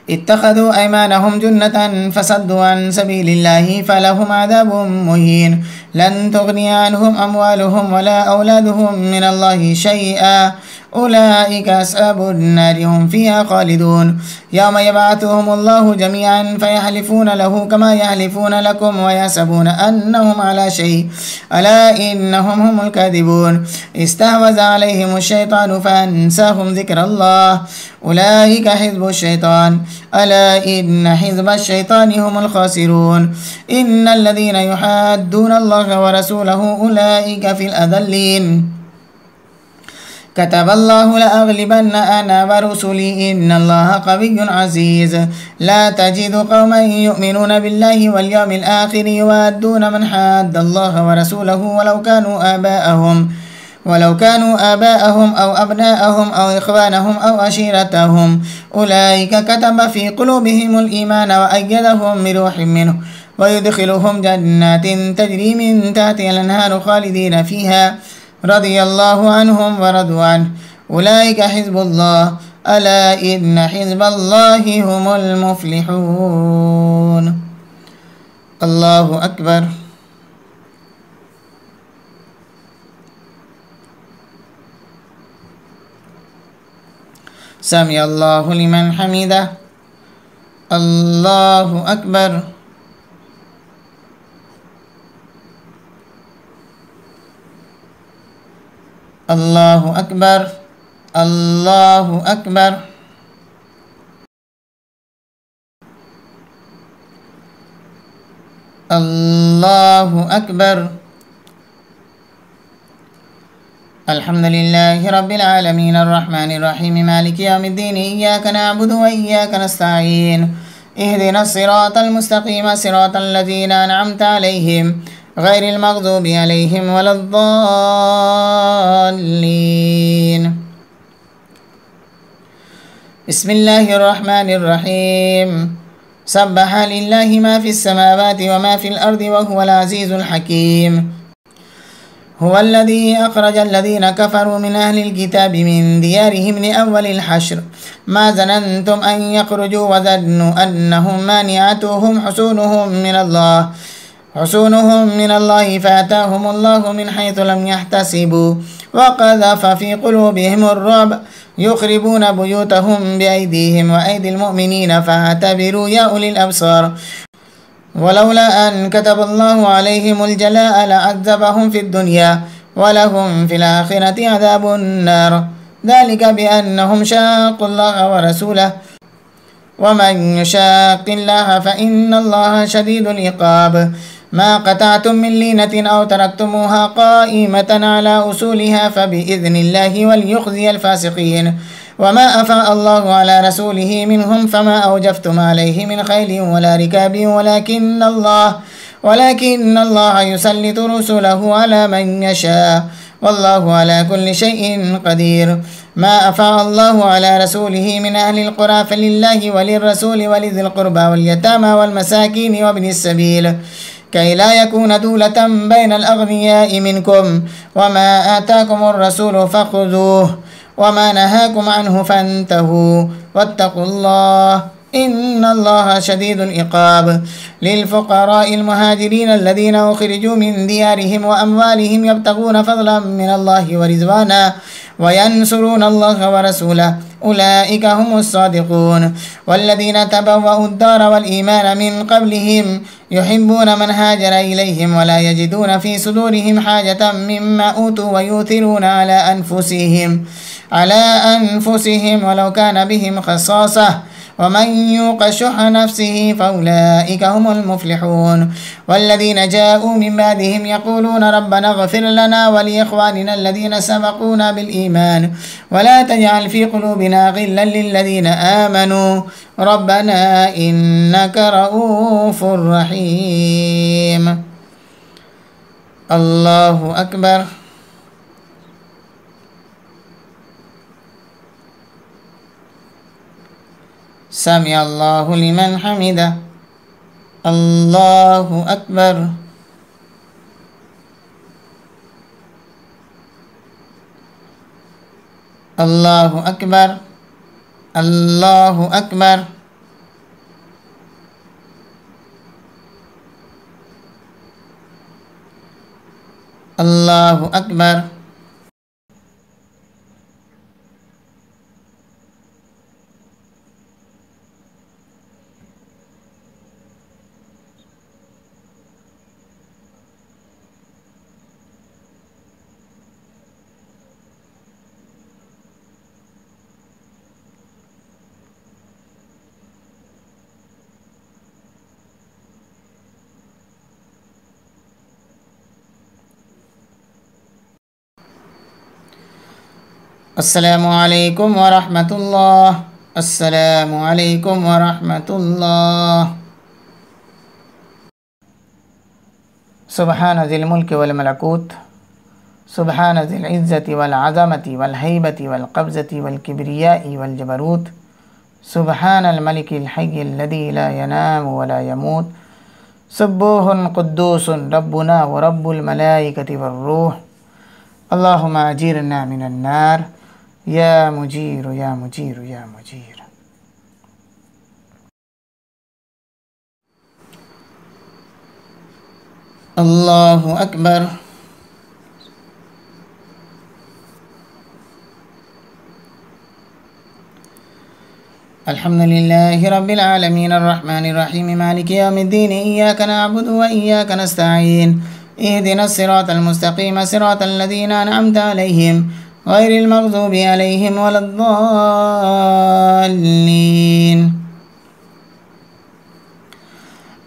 اتخذوا أيمانهم جنة فصدوا عن سبيل الله فلهم عذاب مهين لن تغني عنهم أموالهم ولا أولادهم من الله شيئا أولئك أصحاب النار هم فيها خالدون. يوم يبعثهم الله جميعا فيحلفون له كما يحلفون لكم ويحسبون أنهم على شيء ألا إنهم هم الكاذبون. استحوذ عليهم الشيطان فأنساهم ذكر الله أولئك حزب الشيطان ألا إن حزب الشيطان هم الخاسرون. إن الذين يحادون الله ورسوله أولئك في الأذلين. كتب الله لأغلبن أنا ورسلي إن الله قوي عزيز. لا تجد قوما يؤمنون بالله واليوم الآخر يوادون من حاد الله ورسوله ولو كانوا آباءهم أو أبناءهم أو إخوانهم أو عشيرتهم أولئك كتب في قلوبهم الإيمان وأيدهم بروح منه ويدخلهم جنات تجري من تحتها الأنهار خالدين فيها رضي الله عنهم ورضوا عنه أولئك حزب الله ألا إن حزب الله هم المفلحون. الله أكبر. سمع الله لمن حمده. الله أكبر. الله أكبر. الله أكبر. الله أكبر. الحمد لله رب العالمين الرحمن الرحيم مالك يوم الدين إياك نعبد وإياك نستعين اهدنا الصراط المستقيم صراط الذين أنعمت عليهم غير المغضوب عليهم ولا الضالين. بسم الله الرحمن الرحيم. سبح لله ما في السماوات وما في الأرض وهو العزيز الحكيم. هو الذي أخرج الذين كفروا من أهل الكتاب من ديارهم لأول الحشر ما ظننتم أن يخرجوا وظنوا أنهم مانعتهم حصونهم من الله فأتاهم الله من حيث لم يحتسبوا وقذف في قلوبهم الرعب يخربون بيوتهم بأيديهم وأيدي المؤمنين فاعتبروا يا أولي الأبصار. ولولا أن كتب الله عليهم الجلاء لعذبهم في الدنيا ولهم في الآخرة عذاب النار ذلك بأنهم شاقوا الله ورسوله ومن يشاق الله فإن الله شديد العقاب. ما قطعتم من لينة أو تركتموها قائمة على أصولها فبإذن الله وليخزي الفاسقين. وما أفاء الله على رسوله منهم فما أوجفتم عليه من خيل ولا ركاب ولكن الله يسلط رسله على من يشاء والله على كل شيء قدير. ما أفاء الله على رسوله من أهل القرى فلله وللرسول ولذي القربى واليتامى والمساكين وابن السبيل كي لا يكون دولة بين الأغنياء منكم. وما آتاكم الرسول فخذوه وما نهاكم عنه فانتهوا واتقوا الله إن الله شديد العقاب. للفقراء المهاجرين الذين أخرجوا من ديارهم وأموالهم يبتغون فضلا من الله ورضوانا وينصرون الله ورسوله أولئك هم الصادقون. والذين تبوأوا الدار والإيمان من قبلهم يحبون من هاجر إليهم ولا يجدون في صدورهم حاجة مما أوتوا ويؤثرون على أنفسهم ولو كان بهم خصاصة ومن يوق شح نفسه فأولئك هم المفلحون. والذين جاءوا من بعدهم يقولون ربنا اغفر لنا ولإخواننا الذين سبقونا بالإيمان ولا تجعل في قلوبنا غلا للذين آمنوا ربنا إنك رؤوف رحيم. الله أكبر. سمع الله لمن حمده. الله أكبر. الله أكبر. الله أكبر. الله أكبر. السلام عليكم ورحمة الله. السلام عليكم ورحمة الله. سبحان ذي الملك والملكوت سبحان ذي العزة والعظمة والهيبة والقبضة والكبرياء والجبروت سبحان الملك الحي الذي لا ينام ولا يموت سبوح قدوس ربنا ورب الملائكة والروح. اللهم أجيرنا من النار يا مجير يا مجير يا مجير. الله أكبر. الحمد لله رب العالمين الرحمن الرحيم مالك يوم الدين إياك نعبد وإياك نستعين اهدنا الصراط المستقيم صراط الذين أنعمت عليهم غير المغضوب عليهم ولا الضالين.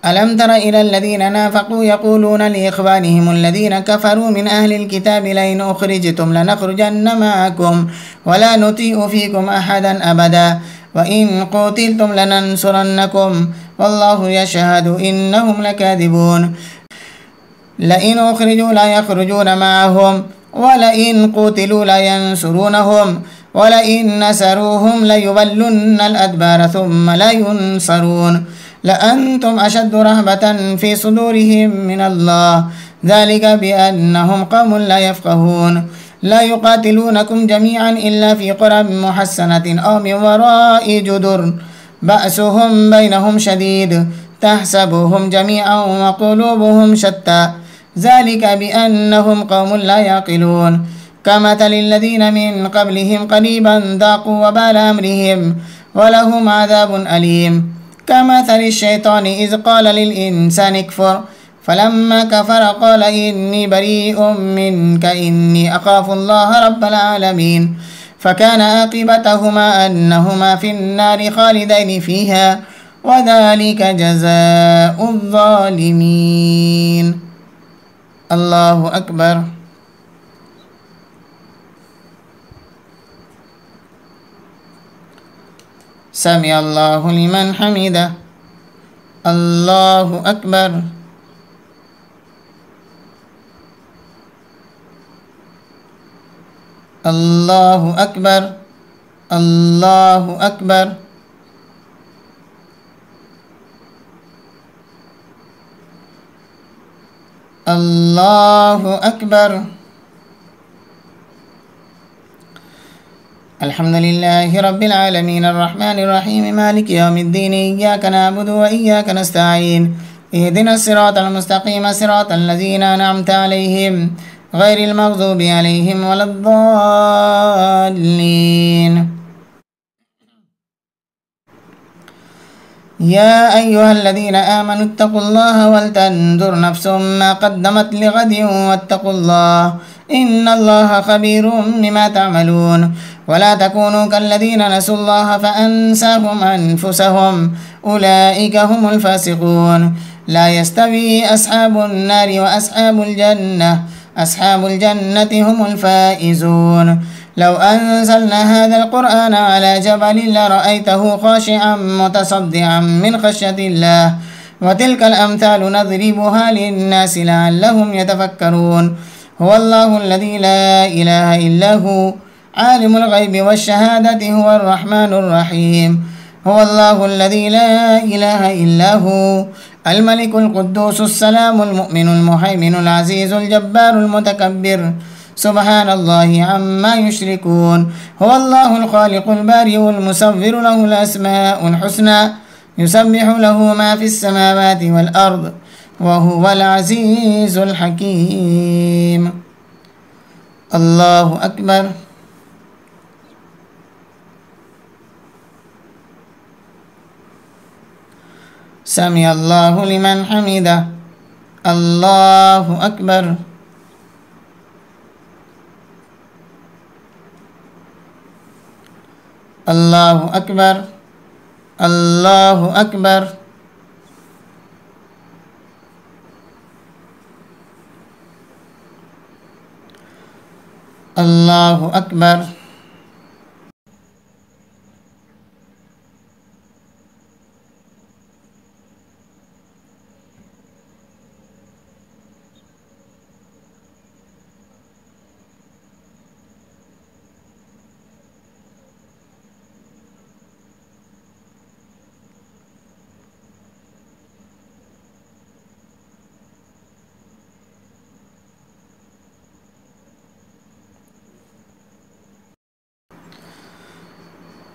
ألم تر إلى الذين نافقوا يقولون لإخوانهم الذين كفروا من أهل الكتاب لئن أخرجتم لنخرجن معكم ولا نطيع فيكم أحدا أبدا وإن قتلتم لننصرنكم والله يشهد إنهم لكاذبون. لئن أخرجوا لا يخرجون معهم ولئن قتلوا لا ينصرونهم ولئن نصروهم ليولن الأدبار ثم لا ينصرون لأنتم أشد رهبة في صدورهم من الله ذلك بأنهم قوم لا يفقهون. لا يقاتلونكم جميعا إلا في قرى محصنة أو من وراء جدر بأسهم بينهم شديد تحسبهم جميعا وقلوبهم شتى ذلك بأنهم قوم لا يعقلون. كمثل الذين من قبلهم قريبا ذاقوا وبال أمرهم ولهم عذاب أليم. كمثل الشيطان إذ قال للإنسان اكفر فلما كفر قال إني بريء منك إني أخاف الله رب العالمين فكان عاقبتهما أنهما في النار خالدين فيها وذلك جزاء الظالمين. الله أكبر. سمع الله لمن حمده. الله أكبر. الله أكبر. الله أكبر. الله أكبر. الحمد لله رب العالمين الرحمن الرحيم مالك يوم الدين إياك نعبد وإياك نستعين اهدنا الصراط المستقيم صراط الذين أنعمت عليهم غير المغضوب عليهم ولا الضالين. يا أيها الذين آمنوا اتقوا الله ولتنظر نفس ما قدمت لغد واتقوا الله إن الله خبير بما تعملون. ولا تكونوا كالذين نسوا الله فأنساهم أنفسهم أولئك هم الفاسقون. لا يستوي أصحاب النار وأصحاب الجنة أصحاب الجنة هم الفائزون. لو أنزلنا هذا القرآن على جبل لرأيته خاشعا متصدعا من خشية الله وتلك الأمثال نضربها للناس لعلهم يتفكرون. هو الله الذي لا إله إلا هو عالم الغيب والشهادة هو الرحمن الرحيم. هو الله الذي لا إله إلا هو الملك القدوس السلام المؤمن المهيمن العزيز الجبار المتكبر سبحان الله عما يشركون. هو الله الخالق البارئ المصور له الأسماء الحسنى يسبح له ما في السماوات والأرض وهو العزيز الحكيم. الله أكبر. سمع الله لمن حمده. الله أكبر. الله أكبر. الله أكبر. الله أكبر.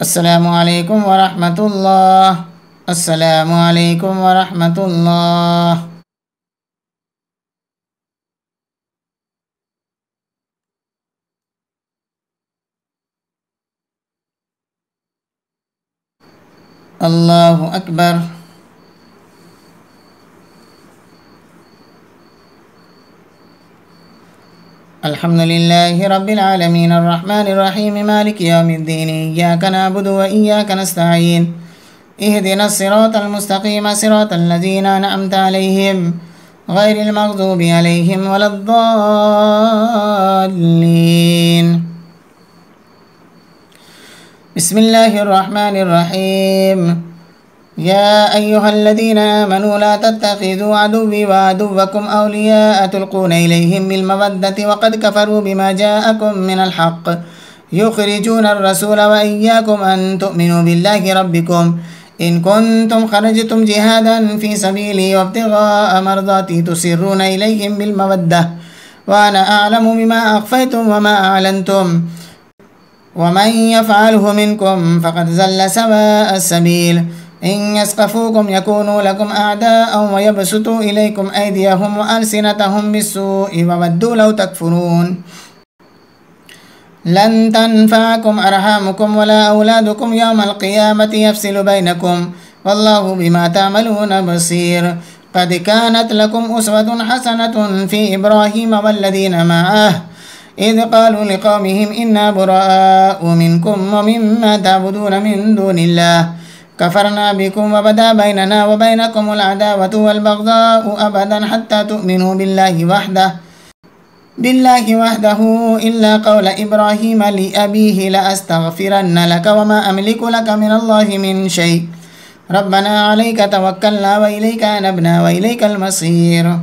السلام عليكم ورحمة الله. السلام عليكم ورحمة الله. الله أكبر. الحمد لله رب العالمين الرحمن الرحيم مالك يوم الدين إياك نعبد وإياك نستعين اهدنا الصراط المستقيم صراط الذين أنعمت عليهم غير المغضوب عليهم ولا الضالين. بسم الله الرحمن الرحيم. يا أيها الذين آمنوا لا تتخذوا عدوي وعدوكم أولياء تلقون إليهم بالمودة وقد كفروا بما جاءكم من الحق يخرجون الرسول وإياكم أن تؤمنوا بالله ربكم إن كنتم خرجتم جهادا في سبيلي وابتغاء مرضاتي تسرون إليهم بالمودة وأنا أعلم بما أخفيتم وما أعلنتم ومن يفعله منكم فقد زل سواء السبيل. إن يثقفوكم يكونوا لكم أعداء ويبسطوا إليكم أيديهم وألسنتهم بالسوء وودوا لو تكفرون. لن تنفعكم أرحامكم ولا أولادكم يوم القيامة يفصل بينكم والله بما تعملون بصير. قد كانت لكم أسوة حسنة في إبراهيم والذين معه إذ قالوا لقومهم إنا براء منكم ومما تعبدون من دون الله كفرنا بكم وبدا بيننا وبينكم العداوة والبغضاء أبدا حتى تؤمنوا بالله وحده إلا قول إبراهيم لأبيه لأستغفرن لك وما أملك لك من الله من شيء ربنا عليك توكلنا وإليك أنبنا وإليك المصير.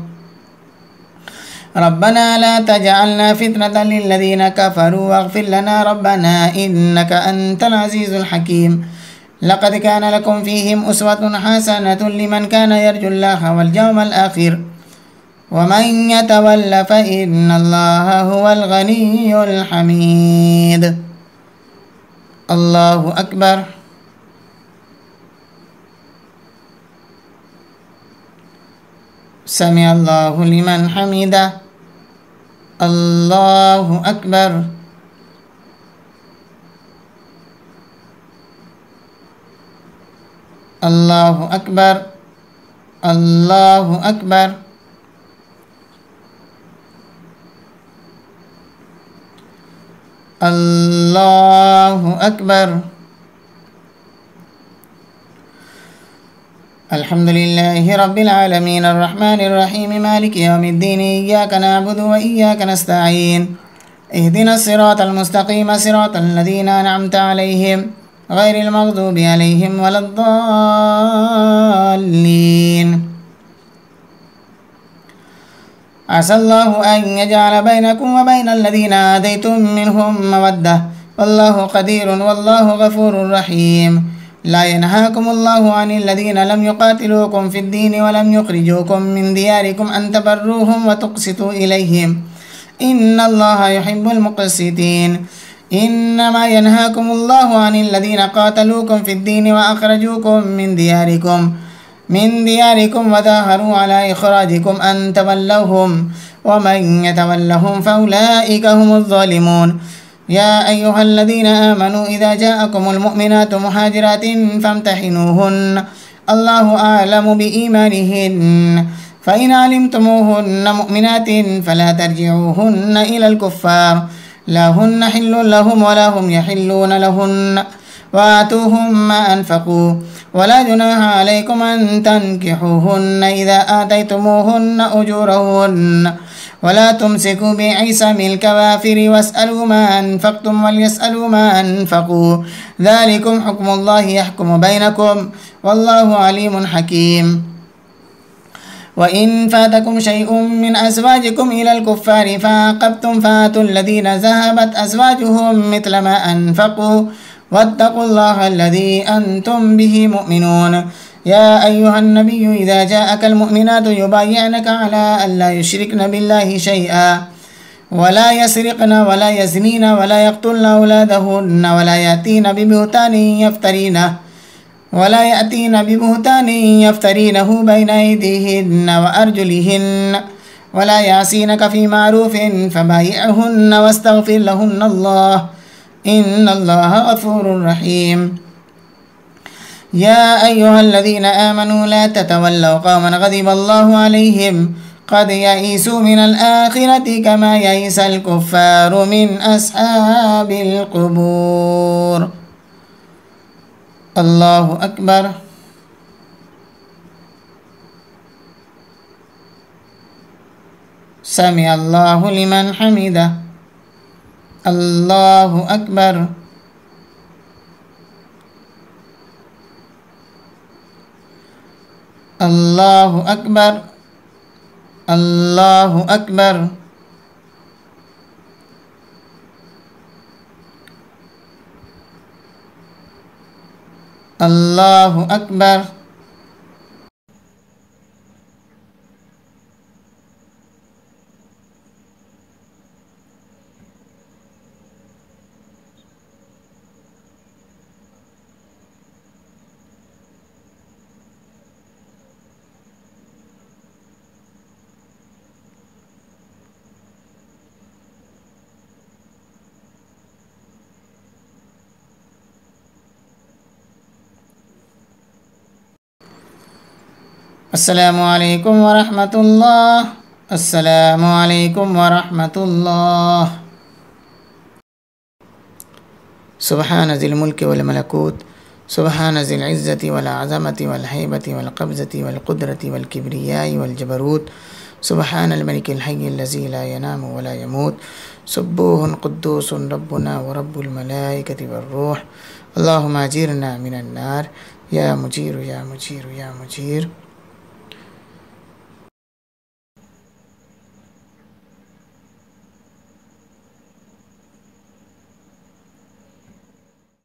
ربنا لا تجعلنا فتنة للذين كفروا واغفر لنا ربنا إنك أنت العزيز الحكيم. لقد كان لكم فيهم أسوة حسنة لمن كان يرجو الله واليوم الآخر ومن يتول فإن الله هو الغني الحميد. الله أكبر. سمع الله لمن حمده. الله أكبر. الله أكبر. الله أكبر. الله أكبر. الحمد لله رب العالمين الرحمن الرحيم مالك يوم الدين إياك نعبد وإياك نستعين اهدنا الصراط المستقيم صراط الذين أنعمت عليهم غير المغضوب عليهم ولا الضالين. عسى الله أن يجعل بينكم وبين الذين آذيتم منهم مودة والله قدير والله غفور رحيم. لا ينهاكم الله عن الذين لم يقاتلوكم في الدين ولم يخرجوكم من دياركم أن تبروهم وتقسطوا إليهم إن الله يحب المقسطين. إنما ينهاكم الله عن الذين قاتلوكم في الدين وأخرجوكم من دياركم وظاهروا على إخراجكم أن تولوهم ومن يتولهم فأولئك هم الظالمون. يا أيها الذين آمنوا إذا جاءكم المؤمنات مهاجرات فامتحنوهن الله أعلم بإيمانهن فإن علمتموهن مؤمنات فلا ترجعوهن إلى الكفار لا هن حل لهم ولا هم يحلون لهن وآتوهم ما أنفقوا ولا جناح عليكم أن تنكحوهن إذا آتيتموهن أجورهن ولا تمسكوا بعصم الكوافر واسألوا ما أنفقتم وليسألوا ما أنفقوا ذلكم حكم الله يحكم بينكم والله عليم حكيم. وإن فاتكم شيء من أزواجكم إلى الكفار فعاقبتم فآتوا الذين ذهبت أزواجهم مثل ما أنفقوا واتقوا الله الذي أنتم به مؤمنون. يا أيها النبي إذا جاءك المؤمنات يبايعنك على ألا يشركن بالله شيئا ولا يسرقن ولا يزنين ولا يقتلن أولادهن ولا يأتين ببهتان يفترينه بين أيديهن وأرجلهن ولا يعصينك في معروف فبايعهن واستغفر لهن الله إن الله غفور رحيم. يا أيها الذين آمنوا لا تتولوا قوما غضب الله عليهم قد يئسوا من الآخرة كما يئس الكفار من أصحاب القبور. الله أكبر. سمع الله لمن حمده. الله أكبر. الله أكبر. الله أكبر. الله أكبر. السلام عليكم ورحمة الله. السلام عليكم ورحمة الله. سبحان ذي الملك والملكوت سبحان ذي العزة والعظمة والهيبة والقبضة والقدرة والكبرياء والجبروت سبحان الملك الحي الذي لا ينام ولا يموت سبوح قدوس ربنا ورب الملائكة والروح. اللهم أجرنا من النار يا مجير يا مجير يا مجير.